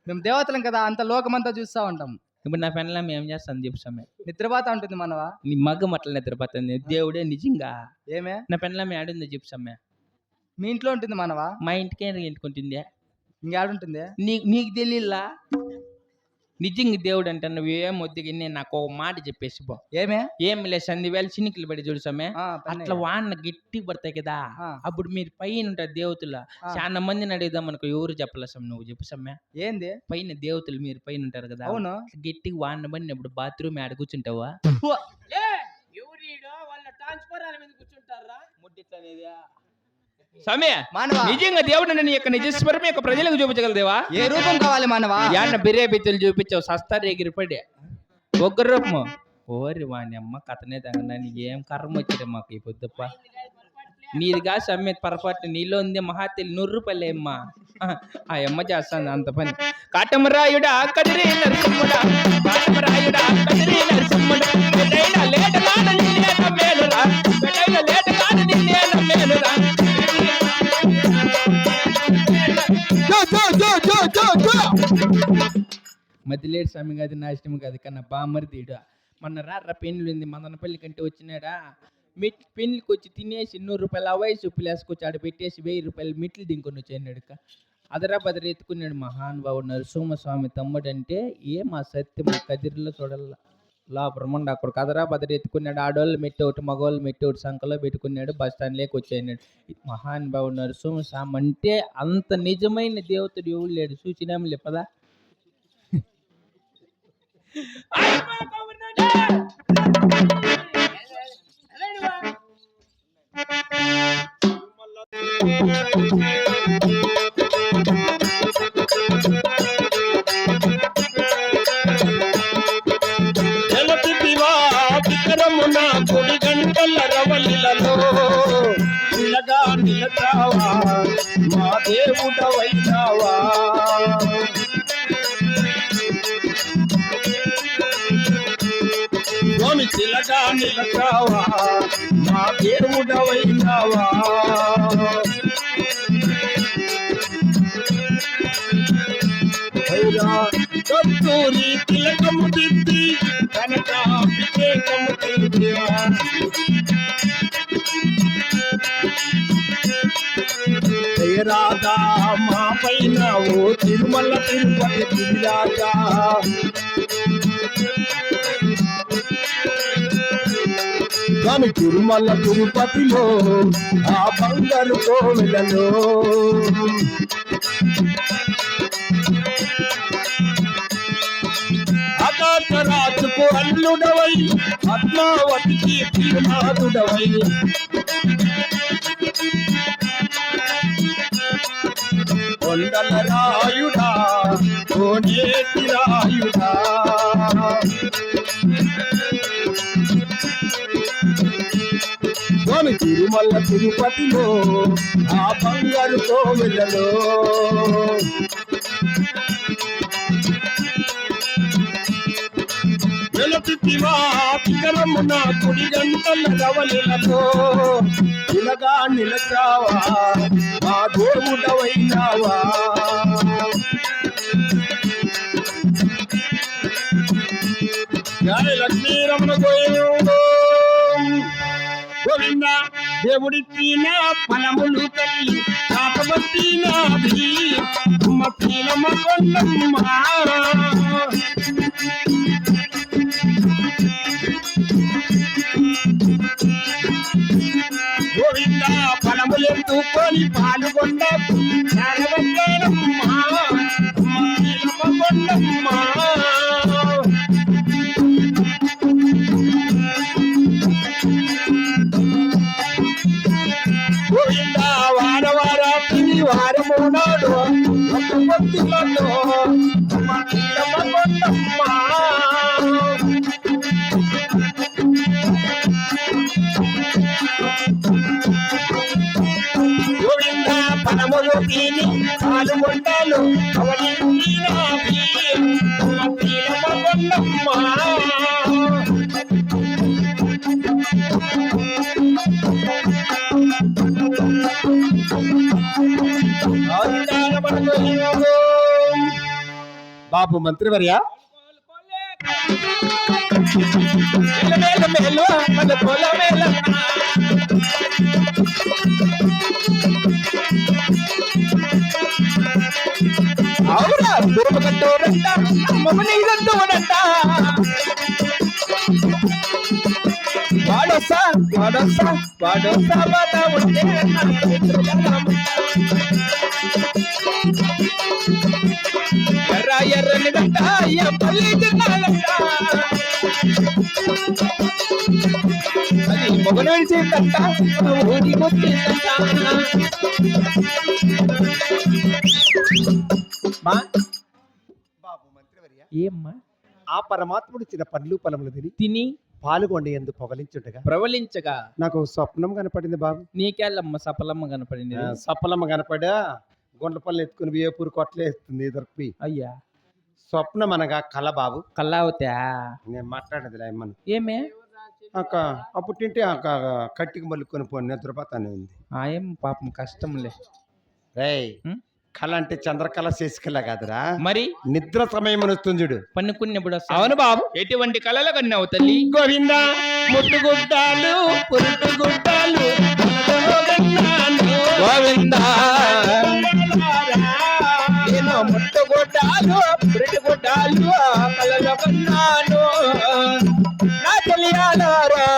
మేము దేవతలం కదా అంత లోకమంతా చూస్తా ఉంటాం. ఇప్పుడు నా పెళ్ళం ఏం చేస్తాను చెప్పు సమ్మె. నిద్రపోతా ఉంటుంది మనవా. నీ మగ్గం అట్లా నిద్రపోతుంది దేవుడే నిజంగా. ఏమే నా పెళ్ళం ఏడుందో చెప్పు సమ్మె. మీ ఇంట్లో ఉంటుంది మనవా. మా ఇంటికే ఇంటికుంటుంది. ఇంకేడుంటుంది. నీకు తెలియలా నిజంగా దేవుడు అంటే నువ్వు ఏం వద్దు. నేను నాకు ఒక మాట చెప్పేసి పో. ఏమే ఏం లేదు సంది వేళ చినికలు పడి చూడు సమ్మె. అట్లా వాన గట్టి పడతాయి కదా అప్పుడు మీరు పైన ఉంటారు దేవతలు. చాలా మందిని అడుగుదాం మనకు ఎవరు చెప్పలే సమ్మె. నువ్వు చెప్పు సమ్మె. ఏంది పైన దేవతలు మీరు పైన ఉంటారు కదా. అవును. గట్టిగా వాన పడినప్పుడు బాత్రూమ్ ఆడ కూర్చుంటావా. సమయ నిజంగా దేవుడు నీ యొక్క నిజస్వరం యొక్క ప్రజలకు చూపించగలదేవా. ఏ రూపం కావాలి మానవా. యాన్న బిర్యా బిత్తులు చూపించావు సస్తారు ఎగిరిపడి ఒక్క రూపము. ఓరి వాణి అమ్మ కథనే తగ్గ ఏం కర్మ వచ్చింది మాకు ఈ పొద్దుప్ప. నీదిగా సమ్మె పొరపాటు నీలో ఉంది మహాతెలి 100 రూపాయలు అమ్మా. ఆ అమ్మ చేస్తాను అంత పని. కాటమరాయుడా కదిరి నరసింహుడా కాటమరాయుడా కదిరి నరసింహుడా పెట్టైన లేట కాడ నిన్నే నమ్మేనురా పెట్టైన లేట కాడ నిన్నే నమ్మేనురా. మధ్యలేడు స్వామి కాదు నాశనం కాదు కన్నా బామరిదీడు. మొన్న రారా పెన్నులు ఉంది మదనపల్లి కంటే వచ్చినాడా. పెళ్లికి వచ్చి తినేసి 100 రూపాయలు ఆ వయసు పిల్లేసుకొచ్చి ఆడ పెట్టేసి 1000 రూపాయలు మిట్లు దింకొని వచ్చాడు. అదరా బదర ఎత్తుకున్నాడు మహానుభావుడు నరసింహస్వామి తమ్ముడు అంటే మా సత్యం కదిరిలో చూడాల లోపరమండి. అక్కడ కదరా బదర ఎత్తుకున్నాడు. ఆడవాళ్ళు మెట్టి ఒకటి మగవాళ్ళు మెట్టి ఒకటి సంఖలో పెట్టుకున్నాడు. బస్ స్టాండ్ లేక వచ్చాడు. మహానుభావుడు నరసింహస్వామి అంటే అంత నిజమైన దేవతడు ఎవరు లేడు. సూచన లేపదా. గుడి గంటల రవలిలలో నిలగా నిలచావా మా దేవుడవైనావా. స్వామి చిలగా నిలచావా మా దేవుడవైనావా. కస్తూరి తిలకము దిద్ది కనక అభిషేకము రాధా మా పైన ఓ తిరుమల తిరుపతి గిరిరాజా. స్వామి తిరుమల తిరుపతిలో ఆ బంగారు కోవెలలో రాజుకు అల్లుడవై పద్మావతికి ప్రియనాథుడవై కొండల రాయుడా కోనేటి రాయుడా. స్వామి తిరుమల తిరుపతిలో ఆ బంగారు కోవెలలో పికరమున కుడి గంటల రవలిలలో ఇలాగా నిలచావా మా దేవుడవైనావా. జయ లక్ష్మీ రమణ గోవింద గోవింద. దేవుడిచ్చిన ఫలములు తల్లి కాకబట్టినది పీలమ్మ కొండమ్మ. గోవింద ఫలములెత్తుకొని పాల్గొండ కొండమ్మ గోవింద వారవారాత్రి వారము నాడు భక్తులలో కొండమ్మ. గోవింద పనములు తిని పాల్గొండాలు కొండమ్మ. బాబు మంత్రివర్య మేలు మేలు మన పొల మేలన్నా అవునా దురమ కట్టోరంట మమ్మల్ని ఇదంతోడంట వాడొస్తా వాడొస్తా వాడొస్తా వాడ ఉంటే నా సముద్రజలం. ఎర్ర ఎర్రని దంట పల్లి తిన్నాలంట అది మొగలు విడిచిందంట ఊరి వచ్చిందంట. మా బాబు మంత్రివర్య, ఏమ్మా ఆ పరమాత్ముడు ఇచ్చిన పండ్లు పొలములు తిని పాల్గొండి ఎందుకు పొగలించుండగా ప్రవలించగా నాకు స్వప్నం కనపడింది బాబు. నీకేళ్ళమ్మ సఫలమ్మ కనపడింది. సఫలమ్మ కనపడా గుండ్లపల్లి ఎత్తుకుని వేపూరు కొట్లే ఎత్తుంది దొరికి అయ్యా స్వప్నం అనగా కళ బాబు. కల్లావుతా నేను మాట్లాడేది అమ్మను ఏమే అక్క అప్పుడు తింటే అక్క కట్టికి మల్లుకొని పోయి నిద్రపోతానే ఉంది. ఏం పాపం కష్టంలే. రేయ్ ఉం? కళ అంటే చంద్రకళ శశికళ కాదురా, మరి నిద్ర సమయం వస్తుంది చూడు. పన్నుకున్నప్పుడు వస్తా. అవును బాబు. ఎటువంటి కళలు కన్నావు తల్లి? గోవింద ముట్టుగుడ్డాలు పురుటుగుడ్డాలు గోవింద నేను ముట్టుగుడ్డాలు పురుటుగుడ్డాలు కలలో కన్నాను నా తెలియాలారా.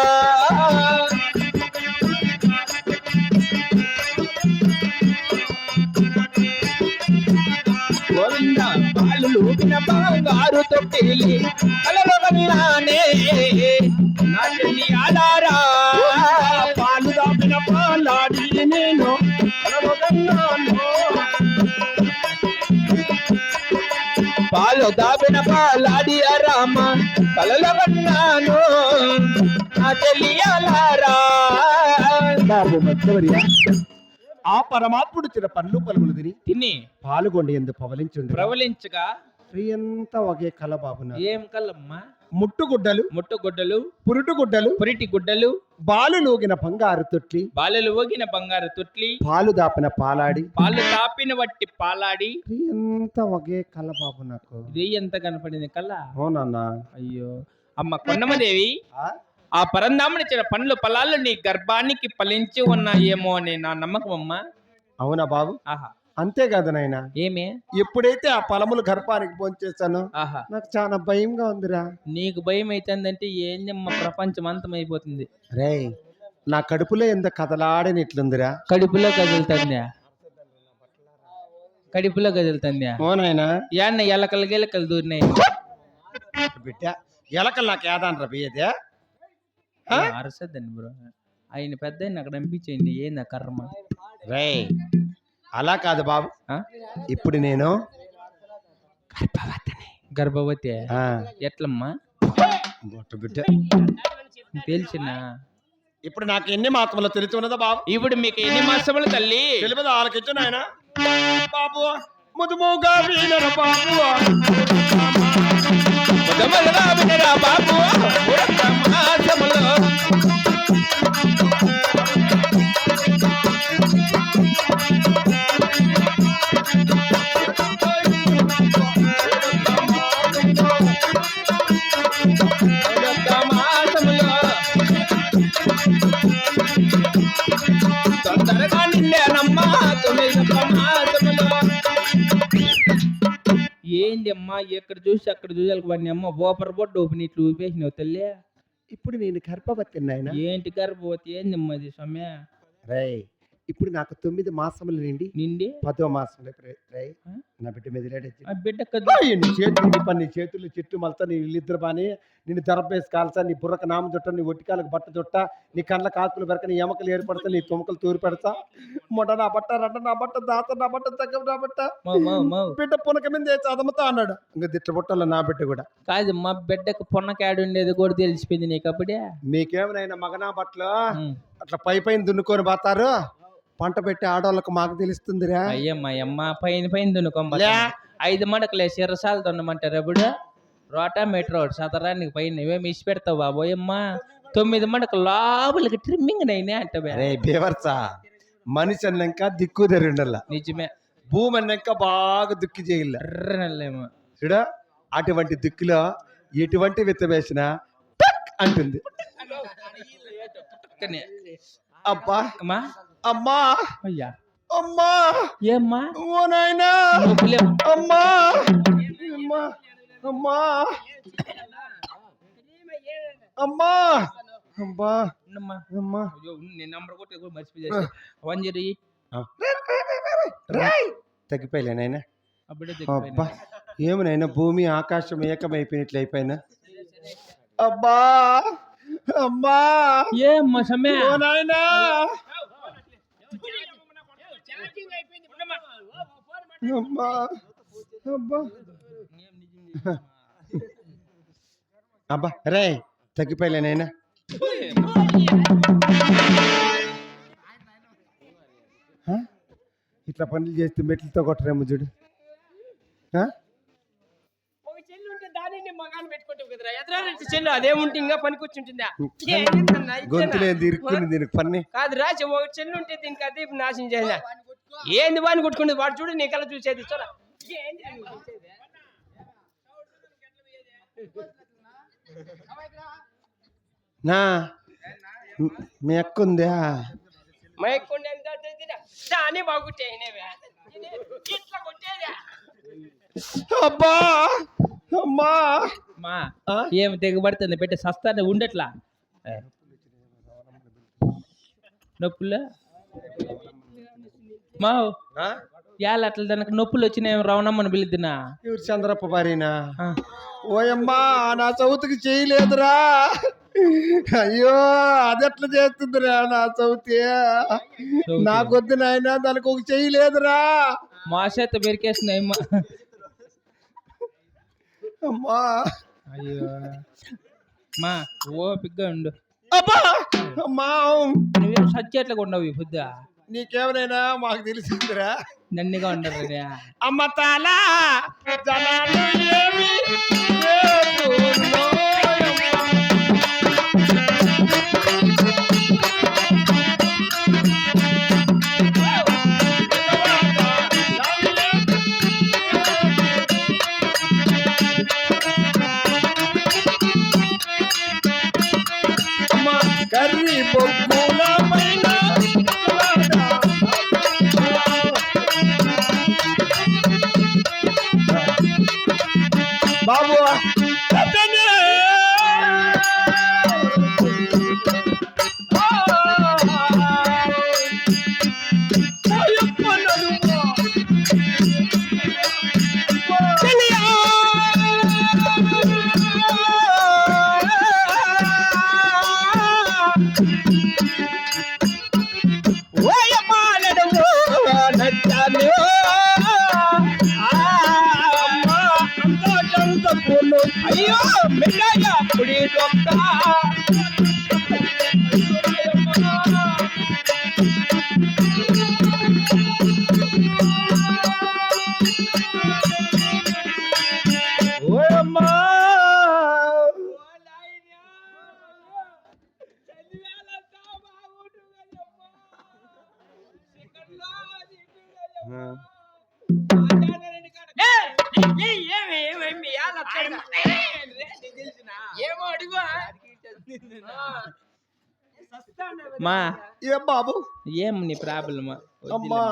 గోవింద పాలు లూపిన బంగారు తొట్టిలి కలలో కన్నానే నా తెలియాలారా. పాలు దాపిన పాలాడి నేను కలలో కన్నాను పాలు దాపిన పాలాడి రామ కలలో కన్నాను నా తెలియాలారా. బాబు మంత్రివర్య, ఆ పరమాత్ముడు ఇచ్చిన పండ్లు పొలములు తిని పాల్గొండి ఎందుకు పవలించుండు. ప్రవలించగా స్త్రీ అంతా ఒకే కళ బాబు. నాకు ఏం కళ్ళమ్మా? ముట్టుగుడ్డలు ముట్టుగుడ్డలు పురుటుగుడ్డలు పురిటి గుడ్డలు బాలు లూగిన బంగారు తొట్టి బాలలు ఓగిన బంగారు తొట్లి పాలు దాపిన పాలాడి పాలు తాపిన వట్టి పాలాడి స్త్రీ అంతా ఒకే కళ బాబు. నాకు ఇది ఎంత కనపడింది కళ్ళ? అవునన్నా. అయ్యో అమ్మ కొండమదేవి, ఆ పరంధామునిచ్చిన పండ్లు ఫలాలు నీ గర్భానికి ఫలించి ఉన్నాయేమో అని నా నమ్మకం అమ్మా. అవునా బాబు? ఆహా అంతేకాదు నాయన, ఏమే? ఎప్పుడైతే ఆ పొలములు గర్భానికి పోంచేసానో ఆహా నాకు చాలా భయంగా ఉందిరా. నీకు భయం అవుతుందంటే ఏందమ్మా, ప్రపంచం అంతమైపోతుంది. రేయ్ నా కడుపులో ఎంత కదలాడనిట్లుందిరా. కడుపులో కదులుతుందా? కడుపులో కదులుతుందా? ఓనాయనా యాన్న ఎలకలు గిలకలు దూరినాయి. బిడ్డ ఎలకలు నాకు ఏదాన్రా బియ్యదే. అరసద్దండి బ్రో, ఆయన పెద్ద అక్కడ పంపించేయండి. ఏంది ఆ కర్మ? రేయ్ అలా కాదు బాబు, ఆ? ఇప్పుడు నేను గర్భవతి ఆ, ఎట్లమ్మా బొట్టు బిడ్డ తెలిసిన? ఇప్పుడు నాకు ఎన్ని మాసములు తెలిసి ఉన్నదా బాబు? ఇప్పుడు మీకు ఎన్ని మాసములు తల్లి? తెలియదు ఆలకించు నాయన. బాబు ముదుముగా వీనర బాబు, ముదమలరా వినరా బాబు ఉడత మాసములో ఉడత మాసములో తొందరగా నిండేనమ్మా 9వ మాసములో. ఏంది అమ్మా, ఎక్కడ చూసి అక్కడ చూసాలి వాడిని అమ్మ ఓపర్ బొడ్డు ఓపెన్ ఇట్లు ఊపేసినావు తల్లి. ఇప్పుడు నేను గర్భవతి నాయన. ఏంటి గర్భవతి? ఏంది అమ్మా అది సొమ్మె? రేయ్ ఇప్పుడు నాకు 9 మాసములు నిండి 10వ మాసంలో రేయ్ ఆ? నా బిడ్డ మీద ఆ బిడ్డ నీ చేతులు నీ పని, నీ చేతులు చెట్టు మలతా, నీ ఇల్లిద్దరు బాని, నిన్ను దరపేసి కాల్సా, నీ బుర్రకు నామ చుట్ట, నీ ఒట్టికాలకు బట్ట చుట్ట, నీ కళ్ళ కాకులు బెరక, నీ ఎమకలు ఏర్పడతా, నీ తుమకలు తూరి పెడతా. మొట్ట నా బట్ట, రడ్డ నా బట్ట, దాత నా బట్ట, తగ్గ నా బట్ట, బిడ్డ పునక మీద వేసి అదమ్మతా అన్నాడు. ఇంకా దిట్ల బుట్టలో నా బిడ్డ కూడా కాదు మా బిడ్డకు పొన్నకాడు ఉండేది కూడా తెలిసిపోయింది నీకు అప్పుడే. మీకేమైనా మగనా బట్టలు అట్లా పైన దున్నుకొని పోతారు, పంట పెట్టి ఆడవాళ్ళకు మాకు తెలుస్తుందిరా. అయ్యమ్మ అమ్మ పైన పైన దున్నుకోమ్మ. 5 మడకలే సిరసాలు దున్నమంటారు ఎప్పుడు? రోటామీటర్ సతరానికి పైన ఇవేమి ఇచ్చి పెడతావు బాబోయమ్మ. 9 మడకలు లోపలికి ట్రిమ్మింగ్ అయినా అంటే అరే బేవర్సా, మనిషి అన్నాక దిక్కు తెరిండల్లా. నిజమే, భూమి అన్నాక బాగా దుక్కి చేయాల ఎర్రనల్లేమో. చూడ. అటువంటి దిక్కులో ఎటువంటి విత్త వేసినా అంటుంది. పక్కనే. అబ్బా అమ్మా అమ్మా అయ్యా అమ్మా ఏమ్మా ఓ నాయనా నొప్పులే అమ్మా అమ్మా అమ్మా అమ్మా అమ్మా ఉన్నమ్మా. అమ్మా అయ్యో నేను నంబర్ కొట్టి కూడా మర్చిపోయి 108 తగ్గిపోయలే నాయనా. అప్పుడే అబ్బా ఏమనైనా భూమి ఆకాశం ఏకమైపోయినట్లు అయిపోయినా. అబ్బా అమ్మా ఏమ్మా సమ్మె ఓ నాయనా అమ్మా అబ్బా అబ్బా రే తగ్గిపోయలే నాయనా. ఇట్లా పనులు చేస్తే మెట్లతో కొట్టరేమో చూడు. ఒక చెల్లి ఉంటే దానిని మగాన్ని పెట్టుకుంటావు కదరా ఎదురాలంటే చెల్లు అదేముంటే ఇంకా పనికి వచ్చింటుందా గొంతులేదు ఇరుక్కుని దీనికి పని కాదు రా ఒక చెల్లి ఉంటే దీనికి అదే నాశనం చేయాలి. ఏంది వాడిని కొట్టుకుంది వాడు చూడు నీ కళ్ళ చూసేది చూడా. నా మీ అక్క ఉందా? మైకుండే దాన్ని బాగుంటే ఇట్లా కొట్టేదా. అబ్బా అమ్మా మా ఏం తెగబడుతుంది పెట్టి సస్తానే ఉండట్లా నొప్పులు మా యాళ్ళ అట్లా దానికి నొప్పులు వచ్చినాయి రవణమ్మని పిలుద్దునా ఇవి చంద్రప్ప భారీనా? ఓయమ్మా నా చౌతికి చేయలేదురా. అయ్యో అదెట్లా చేస్తుందిరా నా చౌతి? నాకొద్దు నాయన దానికి ఒక చేయలేదురా. మా చేత పెరికేసినాయి అమ్మా అయ్యో మా ఓపిగ్గా ఉండు. అబ్బా అమ్మా నువ్వేం సచ్చేట్లుగా ఉండవు ఈ బుద్ధ నీకేమైనా మాకు తెలిసిందిరా. నన్నుగా ఉండరు అమ్మ తాలా జనాలు ఏమి లేకున్నోయమ్మ. అమ్మ కర్రీ బొగ్గుల పైన బాబు అయ్యో మిఠాయి పుడి దొక్క ఓయమ్మా ఏమో అడుగు మా ఏ బాబు ఏం నీ ప్రాబ్లమ్ అమ్మా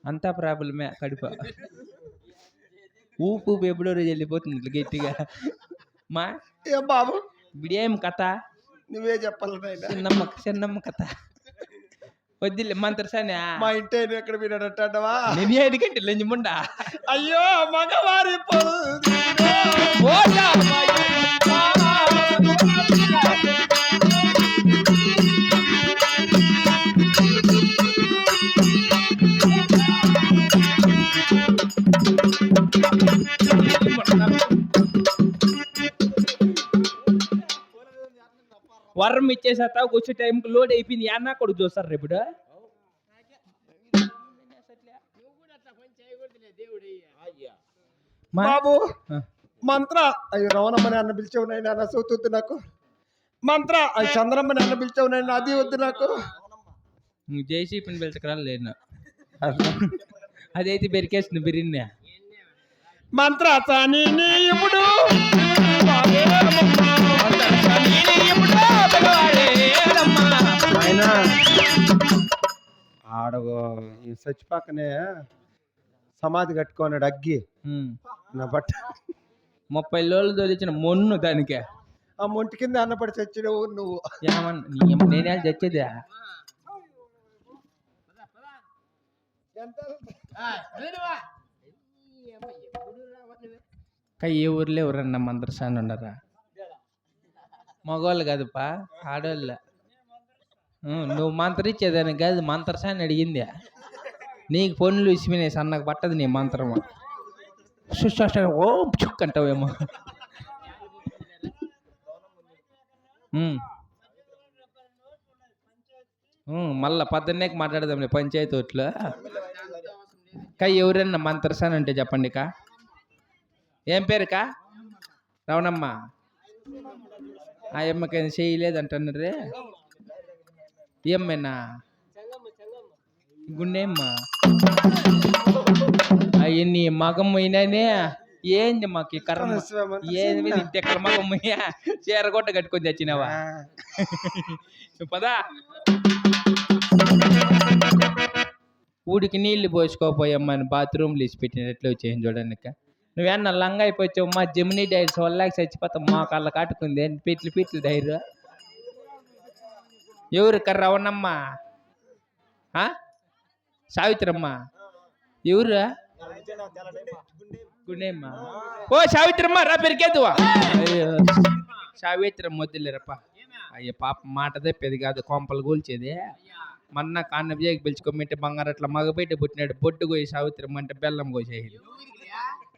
అంతా ప్రాబ్లమే కడుపు ఊపు ఎప్పుడో రోజు వెళ్ళిపోతుంది ఇట్లా గట్టిగా మా ఏ బాబు ఇప్పుడేం కథ నువ్వే చెప్పాలి నాయనా. చిన్నమ్మ కథ వద్దులే మంత్రసానే మా ఇంటి ఆయన ఎక్కడ వినడట్టవా? నేను ఏడికంటే లంజముండా అయ్యో మగవారి పొందిరో. వరం ఇచ్చేసేస్తావు వచ్చే టైంకి లోడ్ అయిపోయింది అన్నా కొడుకు చూస్తారు రేపుడు మా బాబు మంత్ర అయ్యో రవణమ్మని అన్న పిలిచావు నాయన నా సౌతొద్దు నాకు. మంత్ర అయ్యి చంద్రమ్మని అన్న పిలిచావు నాయన అది వద్దు నాకు. జేసీ పని పిలిచకరా లేను అదైతే బెరికేస్తుంది బిర్యానీ మంత్రాసాని నీ ఇప్పుడు ఆయన ఆడగో ఈ సచ్చి పక్కనే సమాధి కట్టుకున్నాడు అగ్గి నా బట్ట 30 రోజులు తోలిచ్చిన మొన్ను దానికే ఆ మొంటి కింద అన్నపడి చచ్చినవు నువ్వు. నేనే చచ్చేదా ఏ ఊర్లో ఎవరన్నా మంత్రసాని ఉండరా? మగవాళ్ళు కాదుపా, ఆడవాళ్ళ. నువ్వు మంత్రించేదానికి కాదు, మంత్రసాని అడిగింది. నీకు పనులు ఇసిమినాయి, సన్నకు పట్టదు నీ మంత్రము. ఓం చుక్ అంటావేమో. మళ్ళా పొద్దున్నేకి మాట్లాడదాంలే పంచాయతీ ఓట్లో. ఎవరన్నా మంత్రసాని అంటే చెప్పండి కా. ఏం పేరు కా? రవణమ్మ. ఆ అమ్మకి చేయలేదంటున్నారే. ఏమ్మేనా గుండెమ్మా అవన్నీ మగమ్మ అయినానే. ఏంది మాకు కర్మ? ఏంది ఎక్కడ మగమ్మయ్యా? చీరగొట్ట కట్టుకొని తెచ్చినావా? పదా ఊడికి నీళ్లు పోసుకోపోయమ్మని బాత్రూమ్లు ఇచ్చి పెట్టినట్లు వచ్చేయండి చూడడానికి. నువ్వేనా లంగా అయిపోయావు మా జెమినీ డైర్స్ వల్ల చచ్చిపోతాం. మా కళ్ళ కాటుకుంది పిట్లు డైర్. ఎవరు రవణమ్మ? సావిత్రమ్మ ఎవరు? గుండెమ్మ. ఓ సావిత్రమ్మ రా పెరికేదువా. సావిత్రమ్మ వద్దులేరప్ప. అయ్యో పాప మాట తెప్పేది కాదు, కొంపలు కూల్చేది. మొన్న కాన్న విజయకి పిలుచుకోమంటే బంగారట్ల మగబెట్టి పుట్టినాడు. బొట్టు కోయి సావిత్రమ్మ అంటే బెల్లం కోసేది.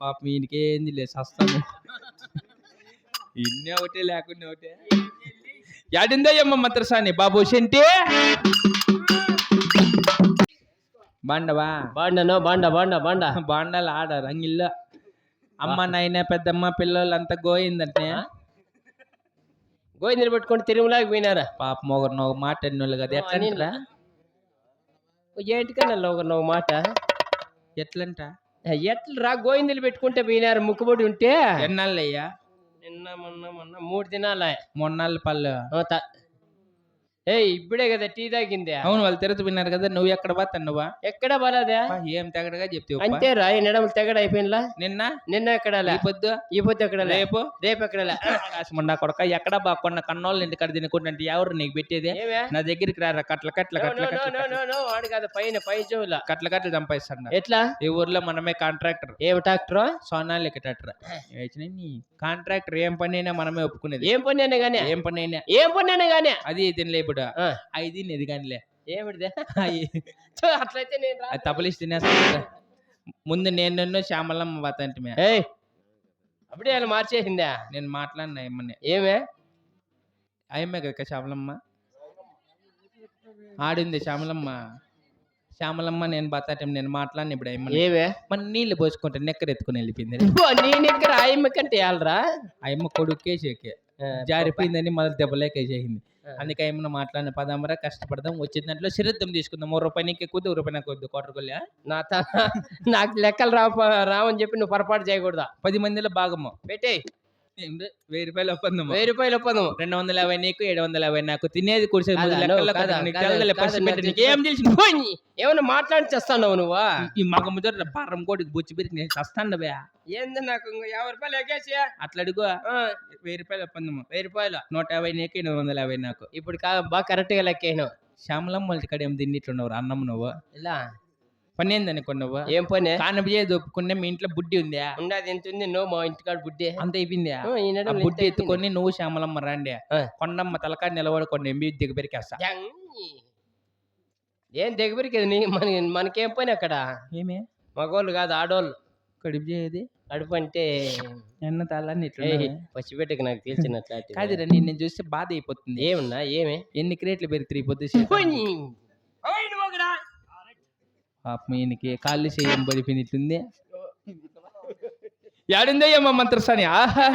పాపం ఈయనకి ఏంది లేదు సస్తాను. ఇన్నే ఒకటే లేకుండా ఒకటే. యాడిందయ్యమ్మ మంత్రసాని బాబు సెంటే బాండవా? బాండను బాండ బాండాలు ఆడారు అంగిల్లో. అమ్మ నాయన పెద్దమ్మ పిల్లలు అంతా గోయిందంటే గోయి నిలబెట్టుకుంటే తిరుమలకి పోయినారా? పాప మొగరు మాట అన్నోళ్ళు కదా. ఎట్లంటరా? ఏంటికన్నా ఒక మాట ఎట్లంట? ఎట్లా రా గోయిందలు పెట్టుకుంటే పోయినారు. ముక్కుబడి ఉంటే ఎన్నాళ్ళయ్యా? నిన్న మొన్న 3 దినాల. మొన్నాళ్ళ పళ్ళు. ఇప్పుడే కదా టీ తాగింది. అవును వాళ్ళు తిరుగుతూ విన్నారు కదా. నువ్వు ఎక్కడ పోతా? నువ్వా ఎక్కడ బాలేదా? ఏం తెగడగా చెప్తావు. అంతే రా. ఈ నడములు తెగడ అయిపోయినలా. నిన్న ఎక్కడ ఈ పొద్దు ఎక్కడ రేపు ఎక్కడ కాశమండా కొడక ఎక్కడ బాగున్నా కన్నోళ్ళు ఇంటి కడ తినుకుంటే ఎవరు నీకు పెట్టేది? నా దగ్గరికి రారా. కట్ల వాడు కాదు పైన చెవుల కట్ల చంపేస్తాడు. ఎట్లా? ఈ ఊర్లో మనమే కాంట్రాక్టర్. ఏం ట్రాక్టర్? సోనాలిక ట్రాక్టర్. కాంట్రాక్టర్ ఏం పని అయినా మనమే ఒప్పుకునేది. ఏం పని అయినా గానీ అది తినలే ఇప్పుడు. అది ఇది కానిలే. ఏమిటిదే అట్లయితే అది తపలిసి తినేస్తా. ముందు నేను శ్యామలమ్మ బాతంటే అప్పుడే అలా మార్చేసిందా? నేను మాట్లాడినా ఏమన్నా. ఏమే అయ్యమ్మే కదా శ్యామలమ్మ ఆడింది. శ్యామలమ్మ నేను బతాటం నేను మాట్లాడిన ఇప్పుడు అయ్యమ్మ. ఏవే మన నీళ్ళు పోసుకుంటే నెక్కర ఎత్తుకుని వెళ్ళిపోయింది. నీ నెక్కర అయ్యమ్మ కంటే వాళ్ళరా? అయ్యమ్మ కొడుకేసేకే జారిపోయిందని మళ్ళీ దెబ్బలేకేసేసింది. అందుకే ఏమన్నా మాట్లాడిన పదామరా కష్టపడదాం. వచ్చిన దాంట్లో శ్రద్ధం తీసుకుందాం. 3 రూపాయలు నీకు ఎక్కువ, 2 రూపాయలు నాకు వద్దు. కోటరుకోలే నాకు లెక్కలు రావని చెప్పి నువ్వు పొరపాటు చేయకూడదా? 10 మందిలో భాగము పెట్టే. 1000 రూపాయలు ఒప్పందం. 1000 రూపాయలు ఒప్పందం. 250 నీకు, 750 నాకు. తినేది కూర్చొని ఏం తెలిసి ఏమన్నా మాట్లాడి చేస్తావు నువ్వు? ఈ మగ ముద్ర పారం కోటికి బుచ్చి పెరిగి నేను చస్తాను బే. ఏంది నాకు 50 రూపాయలు ఎగేసి అట్లా అడుగు. 1000 రూపాయలు ఒప్పందము. 1000 రూపాయలు. 150 నీకు, 850 నాకు. ఇప్పుడు బాగా కరెక్ట్ గా లెక్కేను. శ్యామలమ్మ వాళ్ళ కాడ ఏం తిన్నిట్లున్నావు అన్నం నువ్వు? ఇలా పని ఏందనుకున్నావు? ఏం పని? కానబియ్య ఒప్పుకున్నా. మీ ఇంట్లో బుడ్డి ఉందా? ఉండదు. ఎంత ఉంది? నువ్వు మా ఇంటికాడ బుడ్డి అంత అయిపోయిందా? బుడ్డి ఎత్తుకొని నువ్వు శ్యామలమ్మ రండి. కొండమ్మ తలకాడ నిలబడుకోండి. ఎంబీ దిగ పెరికేస్తా. ఏం దిగబెరికేది? మనకేం పని అక్కడ? ఏమే మగోళ్ళు కాదు ఆడోళ్ళు. కడుపు చేయది. కడుపు అంటే ఎన్న తాళని పసిబిడ్డకి నాకు తెలిసినట్ల కాదురా. నేను చూస్తే బాధ అయిపోతుంది. ఏమన్నా? ఏమే ఎన్ని క్రేట్లు పెరిగి పొద్దు పాపం ఈయనకి కాళ్ళు చేయం పడిపోయినట్టుంది. యాడుందయ్యమ్మ మంత్రసాని. ఆహా